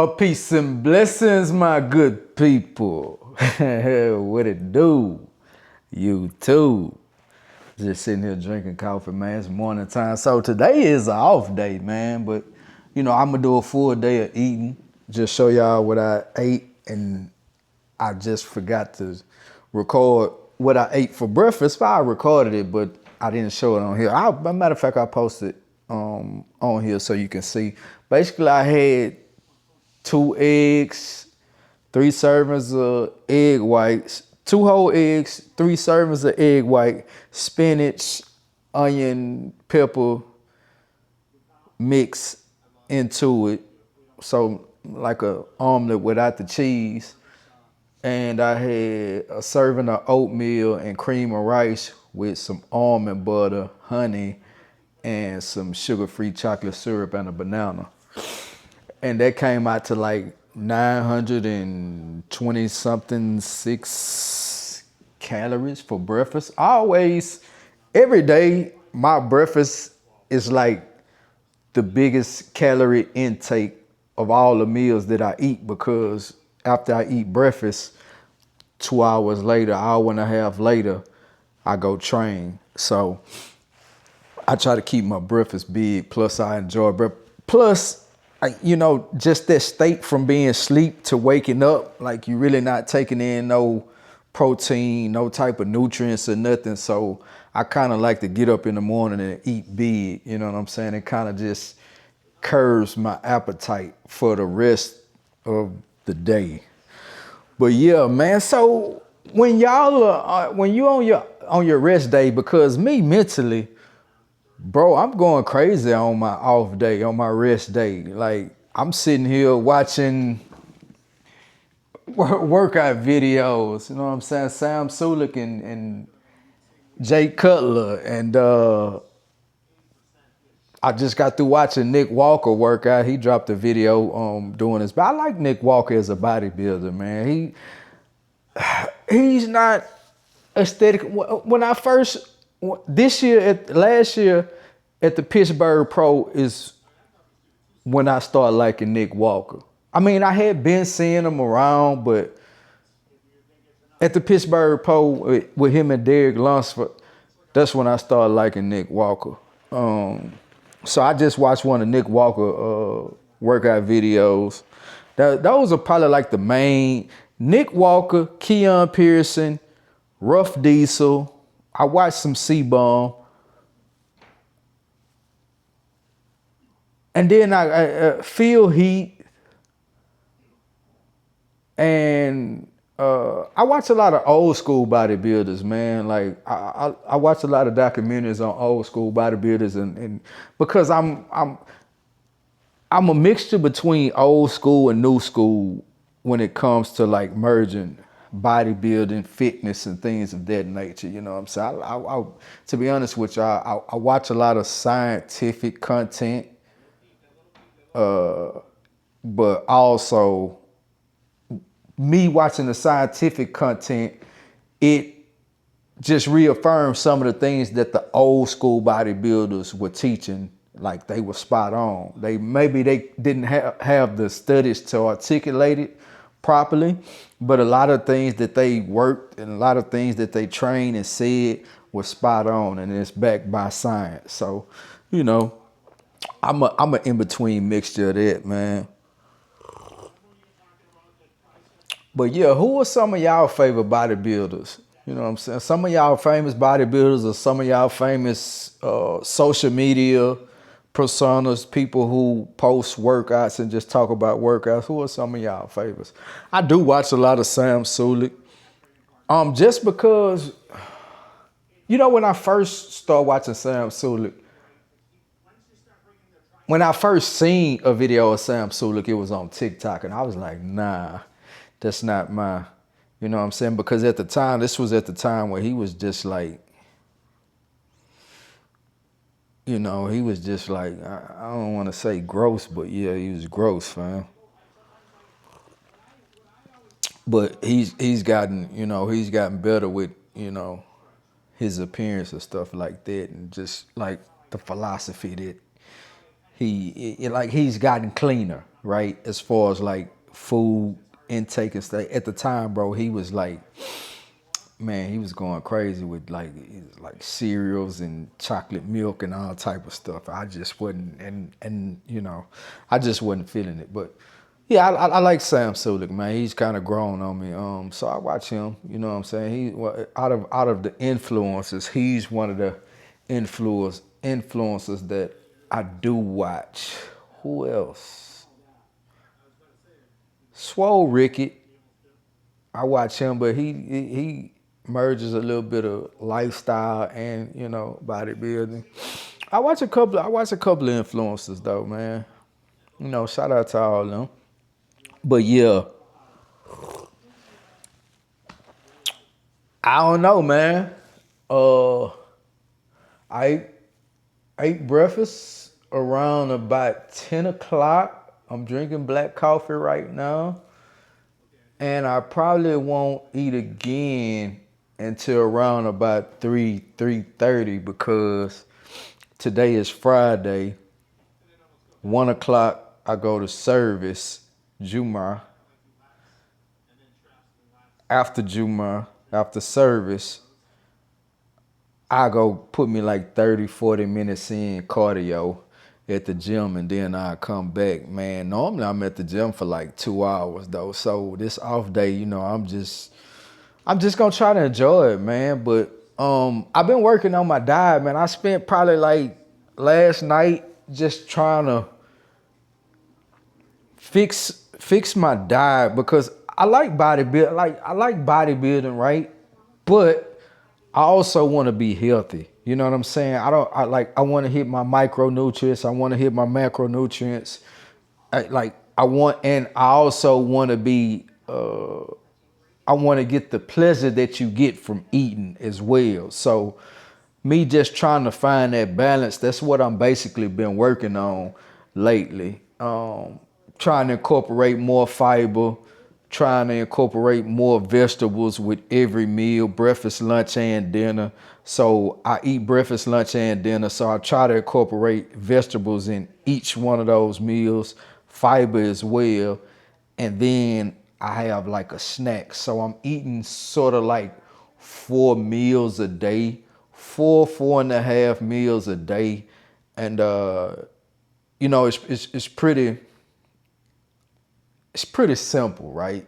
Peace and blessings, my good people. What it do? You too. Just sitting here drinking coffee, man. It's morning time. So today is an off day, man. But, I'm going to do a full day of eating. Just show y'all what I ate. And I just forgot to record what I ate for breakfast. I recorded it, but I didn't show it on here. Matter of fact, I posted on here so you can see. Basically, I had 2 eggs, 3 servings of egg whites, 2 whole eggs, 3 servings of egg white, spinach, onion, pepper mix into it. So like a omelet without the cheese. And I had a serving of oatmeal and cream of rice with some almond butter, honey, and some sugar-free chocolate syrup and a banana. And that came out to like 920 something 6 calories for breakfast. Every day, my breakfast is like the biggest calorie intake of all the meals that I eat, because after I eat breakfast, 2 hours later, hour and a half later, I go train. So I try to keep my breakfast big, plus I enjoy breakfast. Plus, just that state from being asleep to waking up, like you really not taking in no protein, no type of nutrients or nothing. So I kind of like to get up in the morning and eat big, you know what I'm saying? It kind of just curbs my appetite for the rest of the day. But yeah, man, so when y'all when you on your rest day, because me mentally, bro, I'm going crazy on my off day, on my rest day. Like, I'm sitting here watching workout videos, you know what I'm saying? Sam Sulik and Jay Cutler. And I just got through watching Nick Walker work out. He dropped a video doing this. But I like Nick Walker as a bodybuilder, man. He's not aesthetic. When I first, last year at the Pittsburgh Pro is when I started liking Nick Walker. I mean, I had been seeing him around, but at the Pittsburgh Pro with him and Derek Lunsford, that's when I started liking Nick Walker. So I just watched one of Nick Walker workout videos. Those are probably like the main. Nick Walker, Keon Pearson, Rough Diesel. I watched some C-Bomb. And then I Phil Heath. And I watch a lot of old school bodybuilders, man. Like I watch a lot of documentaries on old school bodybuilders, and because I'm a mixture between old school and new school when it comes to like merging bodybuilding, fitness, and things of that nature. You know what I'm saying? I to be honest with you, I watch a lot of scientific content, but also me watching the scientific content, it just reaffirms some of the things that the old school bodybuilders were teaching. Like, they were spot on. They didn't have the studies to articulate it properly, but a lot of things that they worked and a lot of things that they trained and said were spot on, and it's backed by science. So, I'm a in-between mixture of that, man. But yeah, who are some of y'all favorite bodybuilders? You know what I'm saying? Some of y'all famous bodybuilders, or some of y'all famous social media personas, people who post workouts and just talk about workouts. Who are some of y'all favorites? I do watch a lot of Sam Sulik. Just because, when I first started watching Sam Sulik, when I first seen a video of Sam Sulik, it was on TikTok, and I was like, nah, that's not my, you know what I'm saying? Because this was at the time where he was just like, he was just like, I don't want to say gross, but yeah, he was gross, fam. But he's gotten better with, his appearance and stuff like that, and just like the philosophy that like he's gotten cleaner, right? As far as like food intake and stuff. At the time, bro, he was like, man, he was going crazy with like cereals and chocolate milk and all type of stuff. I just wasn't, and I just wasn't feeling it. But yeah, I like Sam Sulek, man. He's kind of grown on me. So I watch him. You know what I'm saying? Out of the influences, he's one of the influencers that I do watch. Who else? Swole Ricky. I watch him, but he merges a little bit of lifestyle and bodybuilding. I watch a couple of influencers though, man. Shout out to all of them. But yeah, I don't know, man. Uh, I ate breakfast around about 10 o'clock. I'm drinking black coffee right now. And I probably won't eat again until around about 3:30 because today is Friday. 1 o'clock I go to service, Juma. After Juma, after service, I go put me like 30, 40 minutes in cardio at the gym and then I come back. Man, normally I'm at the gym for like 2 hours though. So this off day, I'm just gonna try to enjoy it, man. But I've been working on my diet, man. I spent probably like last night just trying to fix my diet because I like bodybuilding. I like bodybuilding, right? But I also want to be healthy. You know what I'm saying? I want to hit my micronutrients. I want to hit my macronutrients. And I also want to be I want to get the pleasure that you get from eating as well. So me just trying to find that balance, that's what I'm basically been working on lately. Trying to incorporate more fiber, trying to incorporate more vegetables with every meal, breakfast, lunch, and dinner. So I eat breakfast, lunch, and dinner. So I try to incorporate vegetables in each one of those meals, fiber as well. And then I have like a snack. So I'm eating sort of like 4 meals a day, four and a half meals a day. And, it's pretty simple, right?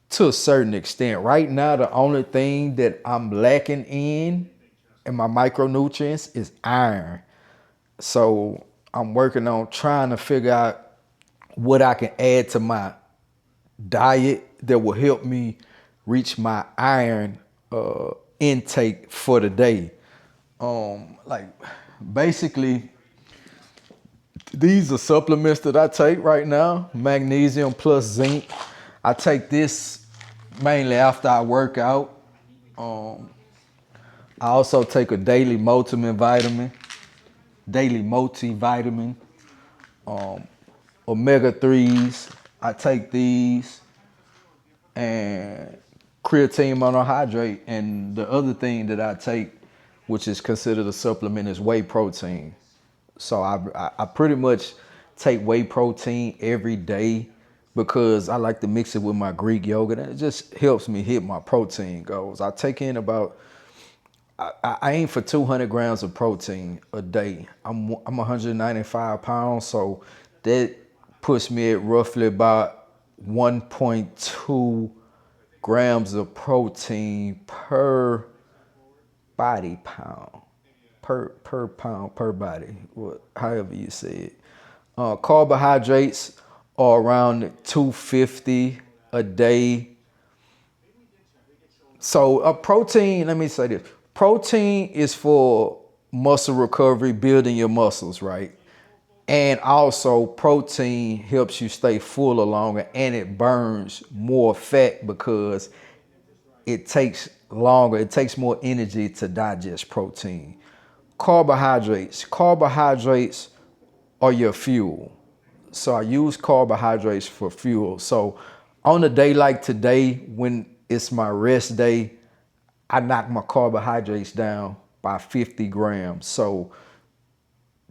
To a certain extent. Right now, the only thing that I'm lacking in my micronutrients is iron. So I'm working on trying to figure out what I can add to my diet that will help me reach my iron intake for the day. Like basically, these are supplements that I take right now, magnesium plus zinc. I take this mainly after I work out. I also take a daily multivitamin, omega 3s. I take these and creatine monohydrate. And the other thing that I take, which is considered a supplement, is whey protein. So I pretty much take whey protein every day because I like to mix it with my Greek yogurt and it just helps me hit my protein goals. I take in I aim for 200 grams of protein a day. I'm 195 pounds, so that puts me at roughly about 1.2 grams of protein per body pound. Per pound per body, however you say it. Carbohydrates are around 250 a day. So protein, let me say this. Protein is for muscle recovery, building your muscles, right? And also protein helps you stay fuller longer and it burns more fat because it takes longer, it takes more energy to digest protein. Carbohydrates are your fuel. So I use carbohydrates for fuel. So on a day like today, when it's my rest day, I knock my carbohydrates down by 50 grams. So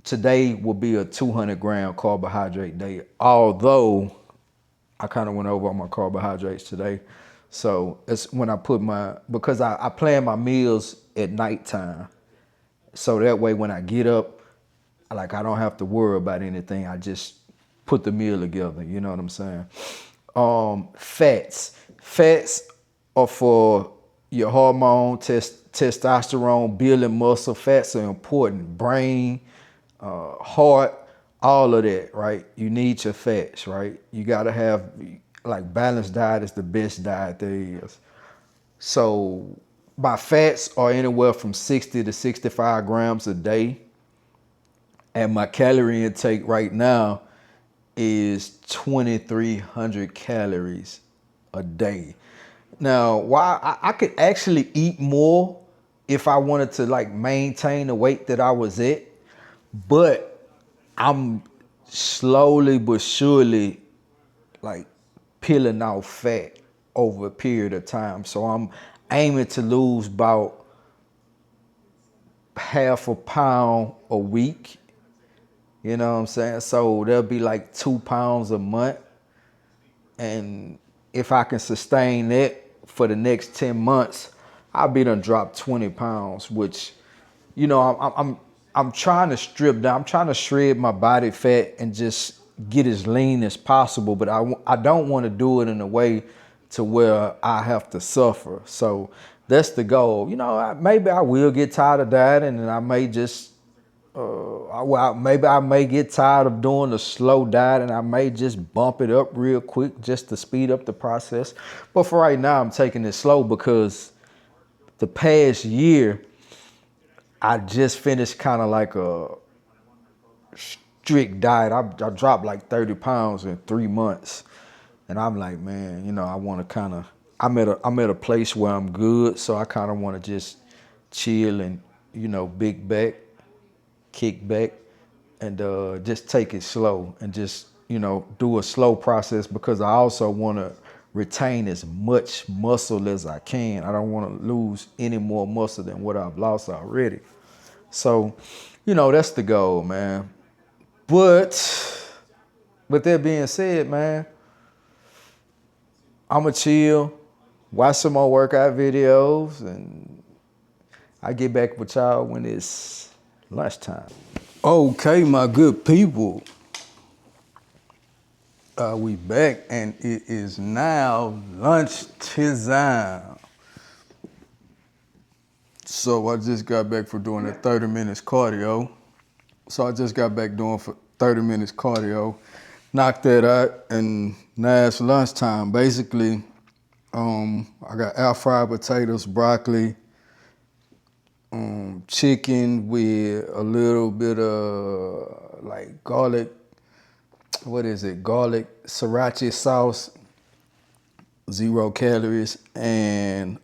today will be a 200-gram carbohydrate day. Although I kind of went over on my carbohydrates today. So it's when I put because I plan my meals at nighttime. So that way when I get up, like I don't have to worry about anything. I just put the meal together. You know what I'm saying? Fats are for your hormone, testosterone, building muscle. Fats are important. Brain, heart, all of that, right? You need your fats, right? You gotta have, like, balanced diet is the best diet there is. So my fats are anywhere from 60 to 65 grams a day. And my calorie intake right now is 2,300 calories a day. Now, why I could actually eat more if I wanted to, like, maintain the weight that I was at, but I'm slowly but surely, like, peeling off fat over a period of time. So I'm aiming to lose about half a pound a week. You know what I'm saying? So there'll be like 2 pounds a month. And if I can sustain that for the next 10 months, I'll be done drop 20 pounds, which, you know, I'm trying to strip down. I'm trying to shred my body fat and just get as lean as possible. But I don't want to do it in a way to where I have to suffer. So that's the goal. You know, maybe I will get tired of dieting, and I may just maybe I may get tired of doing the slow diet, and I may just bump it up real quick just to speed up the process. But for right now, I'm taking it slow because the past year, I just finished kind of like a strict diet. I dropped like 30 pounds in 3 months. And I'm like, man, you know, I want to kind of, I'm at a place where I'm good. So I kind of want to just chill and, you know, big back, kick back, and just take it slow and just, you know, do a slow process, because I also want to retain as much muscle as I can. I don't want to lose any more muscle than what I've lost already. So, you know, that's the goal, man. But with that being said, man, I'ma chill, watch some more workout videos, and I get back with y'all when it's lunchtime. Okay, my good people. We back, and it is now lunch time. So I just got back for doing that 30 minutes cardio. So I just got back doing for 30 minutes cardio, knocked that out, and now it's lunchtime. Basically, I got air fried potatoes, broccoli, chicken with a little bit of like garlic, garlic sriracha sauce, 0 calories, and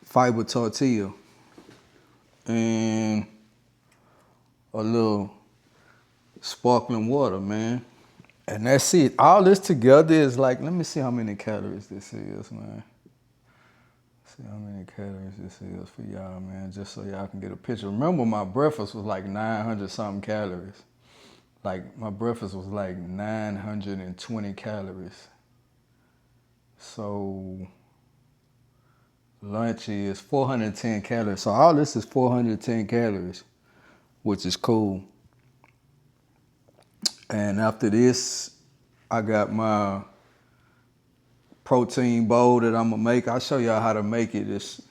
fiber tortilla, and a little sparkling water, man. And that's it. All this together is like, let me see how many calories this is, man. See how many calories this is for y'all, man, just so y'all can get a picture. Remember, my breakfast was like 900 something calories. Like, my breakfast was like 920 calories. So lunch is 410 calories. So all this is 410 calories, which is cool. And after this, I got my protein bowl that I'm gonna make. I'll show y'all how to make it. It's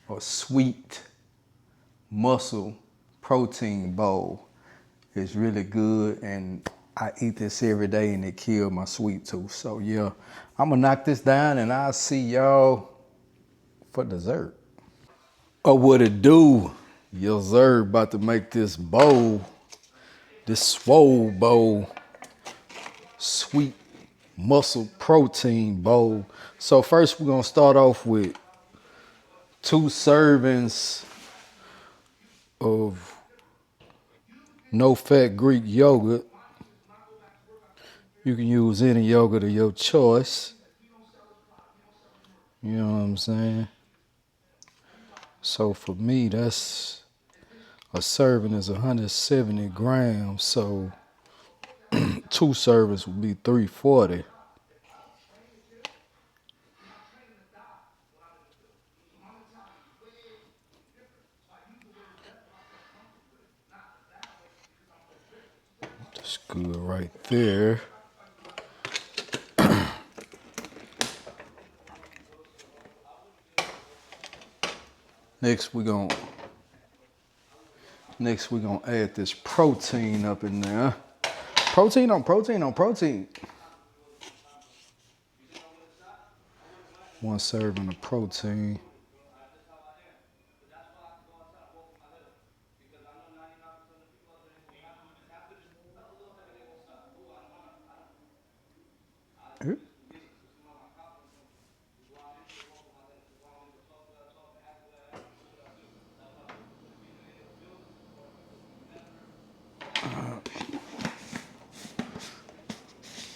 a sweet muscle protein bowl. It's really good, and I eat this every day, and it killed my sweet tooth. So yeah, I'm gonna knock this down, and I'll see y'all for dessert. Oh, what it do? Yo, sir, about to make this bowl, this swole bowl, sweet muscle protein bowl. So first we're gonna start off with 2 servings of no-fat Greek yogurt. You can use any yogurt of your choice. You know what I'm saying? So for me, that's A serving is 170 grams, so 2 servings would be 340. That's good right there. Next we're gonna add this protein up in there. Protein on protein on protein. 1 serving of protein.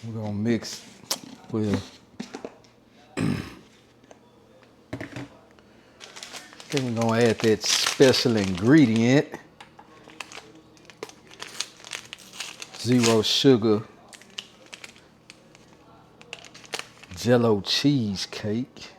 We're gonna mix with, then we're gonna add that special ingredient, 0 sugar Jello cheesecake.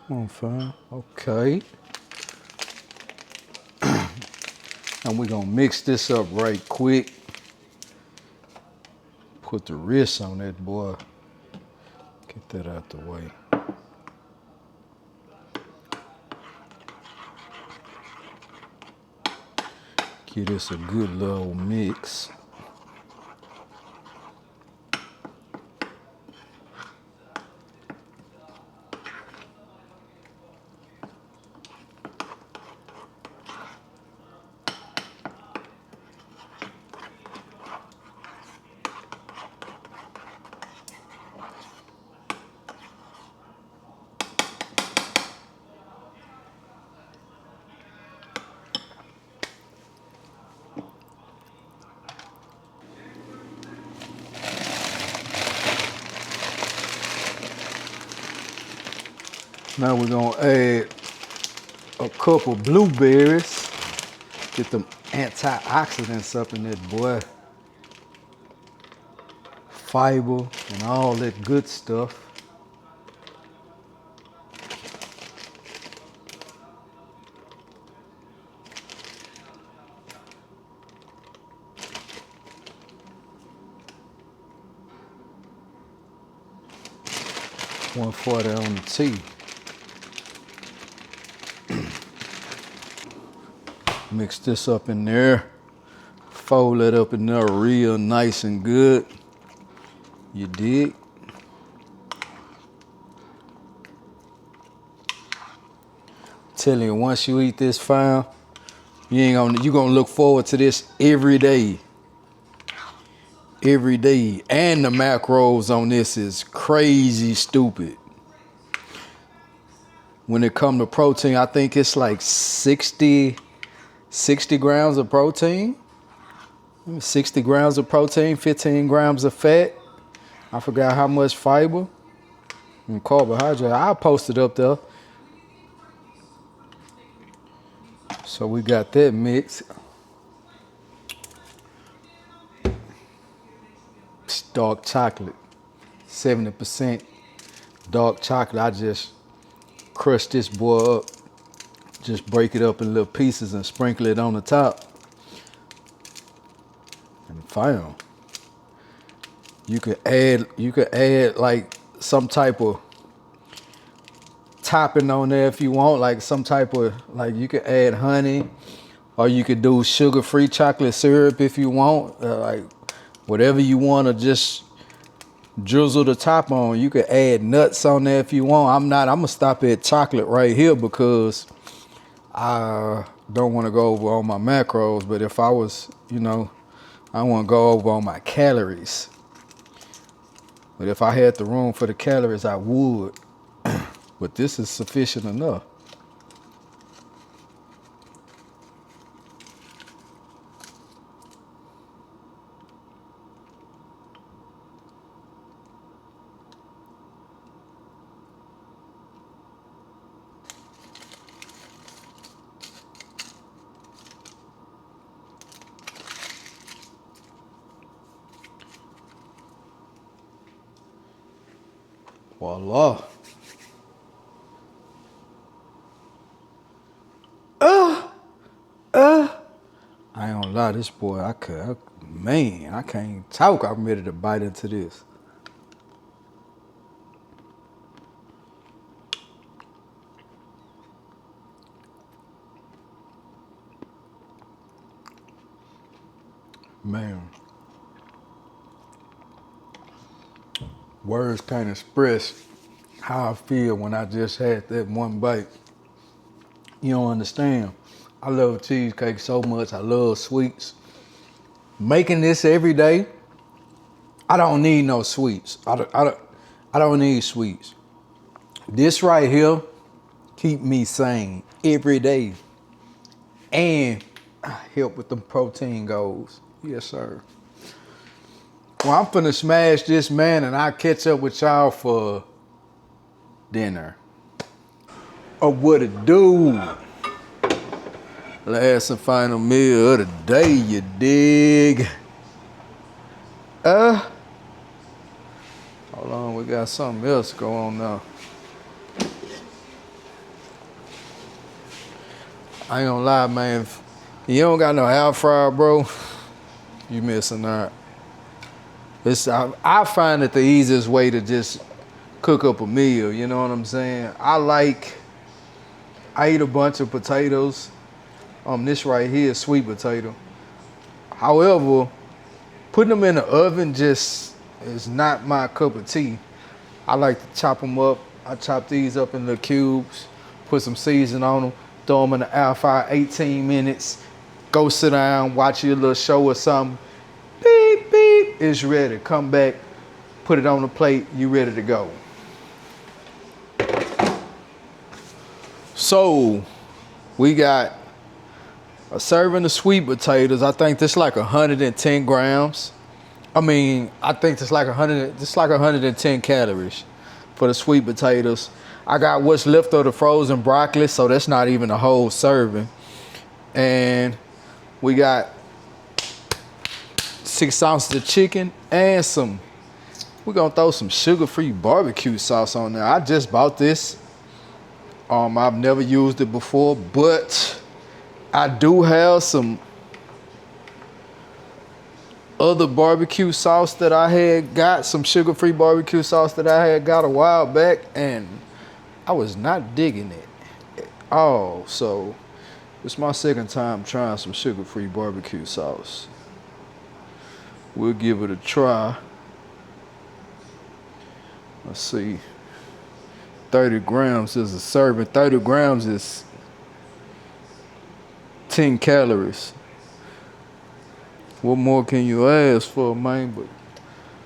Come on, fam. Okay. And we're gonna mix this up right quick. Put the wrist on that boy. Get that out the way. Give this a good little mix. Now we're gonna add a couple blueberries. Get them antioxidants up in that boy. Fiber and all that good stuff. $140 on the tea. Mix this up in there. Fold it up in there real nice and good. You dig? Telling you, once you eat this, fam, you gonna look forward to this every day. Every day. And the macros on this is crazy stupid. When it comes to protein, I think it's like 60 grams of protein. 60 grams of protein, 15 grams of fat. I forgot how much fiber and carbohydrate. I'll post it up there. So we got that mix. It's dark chocolate, 70% dark chocolate. I just crush this boy up. Just break it up in little pieces and sprinkle it on the top. And fine. You could add like some type of topping on there if you want, like some type of, like you could add honey, or you could do sugar-free chocolate syrup if you want, like whatever you want to just drizzle the top on. You could add nuts on there if you want. I'm gonna stop at chocolate right here because I don't want to go over all my macros, but if I was, I want to go over all my calories. But if I had the room for the calories, I would. But this is sufficient enough. Voila. I ain't gonna lie, this boy, man, I can't talk. I'm ready to bite into this. Man. Words can't express how I feel when I just had that one bite. You don't understand. I love cheesecake so much. I love sweets. Making this every day, I don't need no sweets. I don't need sweets. This right here keep me sane every day and help with them protein goals. Yes, sir. Well, I'm finna smash this, man, and I'll catch up with y'all for dinner. Or what it do? Last and final meal of the day, you dig? Hold on, we got something else going on now. I ain't gonna lie, man. If you don't got no air fryer, bro, you missing out. I find it the easiest way to just cook up a meal, you know what I'm saying? I eat a bunch of potatoes. This right here is sweet potato. However, putting them in the oven just is not my cup of tea. I like to chop them up. I chop these up in little cubes, put some seasoning on them, throw them in the air fryer 18 minutes, go sit down, watch your little show or something. Beep, beep, it's ready. Come back, put it on the plate, you ready to go. So, we got a serving of sweet potatoes. I think this like 110 grams. I think it's like 110 calories for the sweet potatoes. I got what's left of the frozen broccoli, so that's not even a whole serving. And we got 6 ounces of chicken and we're gonna throw some sugar-free barbecue sauce on there. I just bought this. I've never used it before, but I do have some other barbecue sauce that I had got, some sugar-free barbecue sauce that I had got a while back, and I was not digging it at all. So it's my second time trying some sugar-free barbecue sauce. We'll give it a try. Let's see. 30 grams is a serving. 30 grams is 10 calories. What more can you ask for, man? But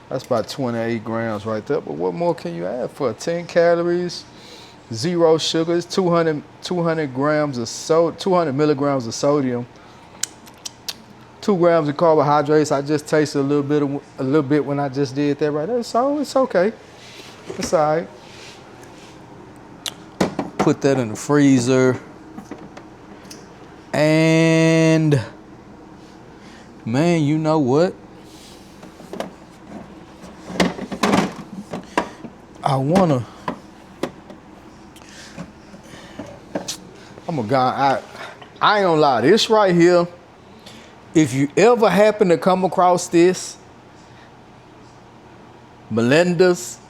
that's about 28 grams right there. But what more can you ask for? 10 calories, 0 sugars, 200 grams of 200 milligrams of sodium, 2 grams of carbohydrates. I just tasted a little bit when I just did that right there. So it's okay. It's all right. Put that in the freezer. And man, you know what? I ain't gonna lie, this right here, if you ever happen to come across this, Melinda's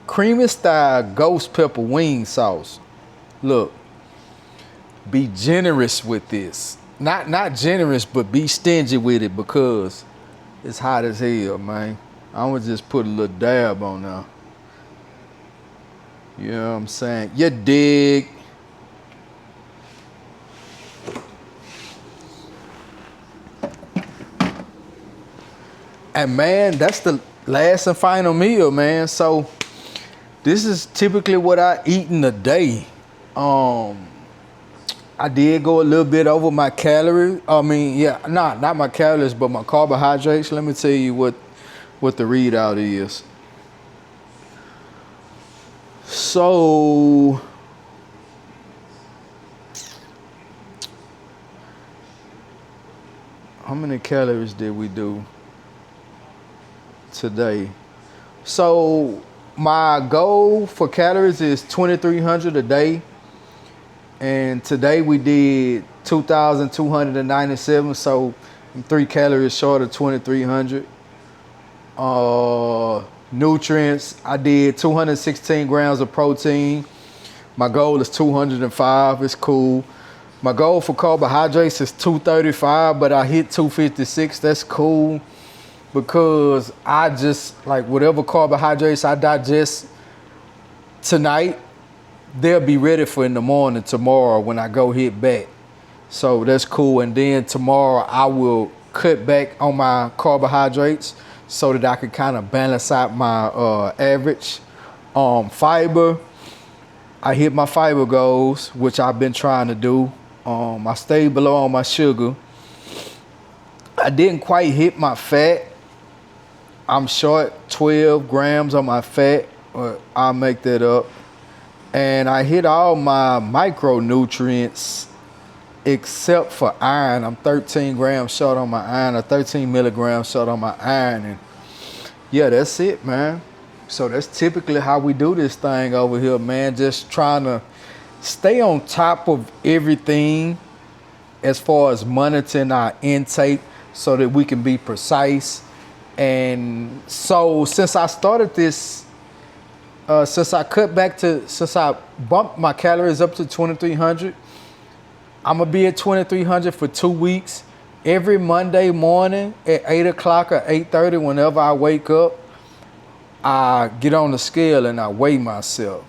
creamy style ghost pepper wing sauce. Look, be generous with this. Not generous, but be stingy with it because it's hot as hell, man. I'm gonna just put a little dab on now. You know what I'm saying? You dig? And man, that's the last and final meal, man. So this is typically what I eat in a day. I did go a little bit over my calories. I mean, yeah, not my calories, but my carbohydrates. Let me tell you what the readout is. So how many calories did we do today? So my goal for calories is 2,300 a day. And today we did 2,297. So I'm 3 calories short of 2,300. Nutrients, I did 216 grams of protein. My goal is 205. It's cool. My goal for carbohydrates is 235, but I hit 256. That's cool because I just like whatever carbohydrates I digest tonight, they'll be ready for in the morning tomorrow when I go hit back. So that's cool. And then tomorrow I will cut back on my carbohydrates so that I can kind of balance out my average. Fiber, I hit my fiber goals, which I've been trying to do. I stayed below on my sugar. I didn't quite hit my fat. I'm short 12 grams on my fat, but I'll make that up. And I hit all my micronutrients except for iron. I'm 13 grams short on my iron, or 13 milligrams short on my iron. And yeah, that's it, man. So that's typically how we do this thing over here, man. Just trying to stay on top of everything as far as monitoring our intake so that we can be precise. And so since I started this, since I bumped my calories up to 2,300, I'm gonna be at 2,300 for 2 weeks. Every Monday morning at 8 o'clock or 8:30, whenever I wake up, I get on the scale and I weigh myself.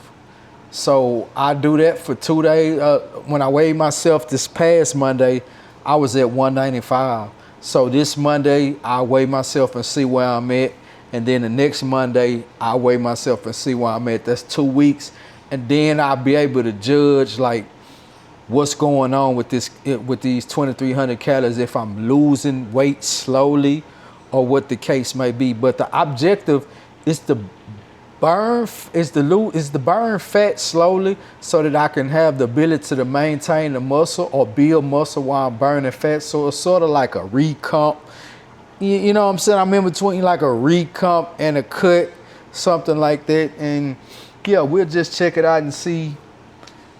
So I do that for 2 days. When I weighed myself this past Monday, I was at 195. So this Monday, I weigh myself and see where I'm at. And then the next Monday, I weigh myself and see where I'm at. That's 2 weeks. And then I'll be able to judge like what's going on with these 2,300 calories, if I'm losing weight slowly or what the case may be. But the objective is to burn fat slowly so that I can have the ability to maintain the muscle or build muscle while I'm burning fat. So it's sort of like a recomp. You know what I'm saying? I'm in between like a recomp and a cut, something like that. And yeah, we'll just check it out and see,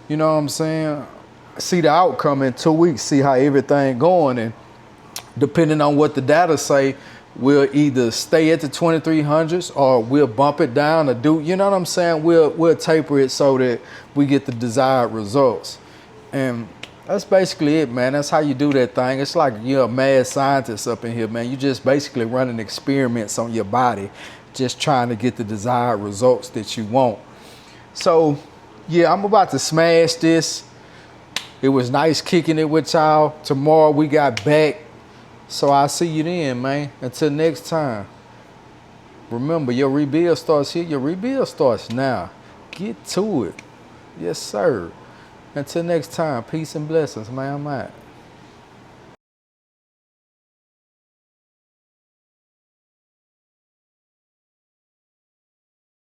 you know what I'm saying? See the outcome in 2 weeks, see how everything going. And depending on what the data say, we'll either stay at the 2,300s or we'll bump it down or do, you know what I'm saying? We'll taper it so that we get the desired results. And that's basically it, man. That's how you do that thing. It's like you're a mad scientist up in here, man. You just basically running experiments on your body, just trying to get the desired results that you want. So yeah, I'm about to smash this. It was nice kicking it with y'all. Tomorrow we got back. So I'll see you then, man. Until next time. Remember, your rebuild starts here. Your rebuild starts now. Get to it. Yes, sir. Until next time, peace and blessings, man. I'm out.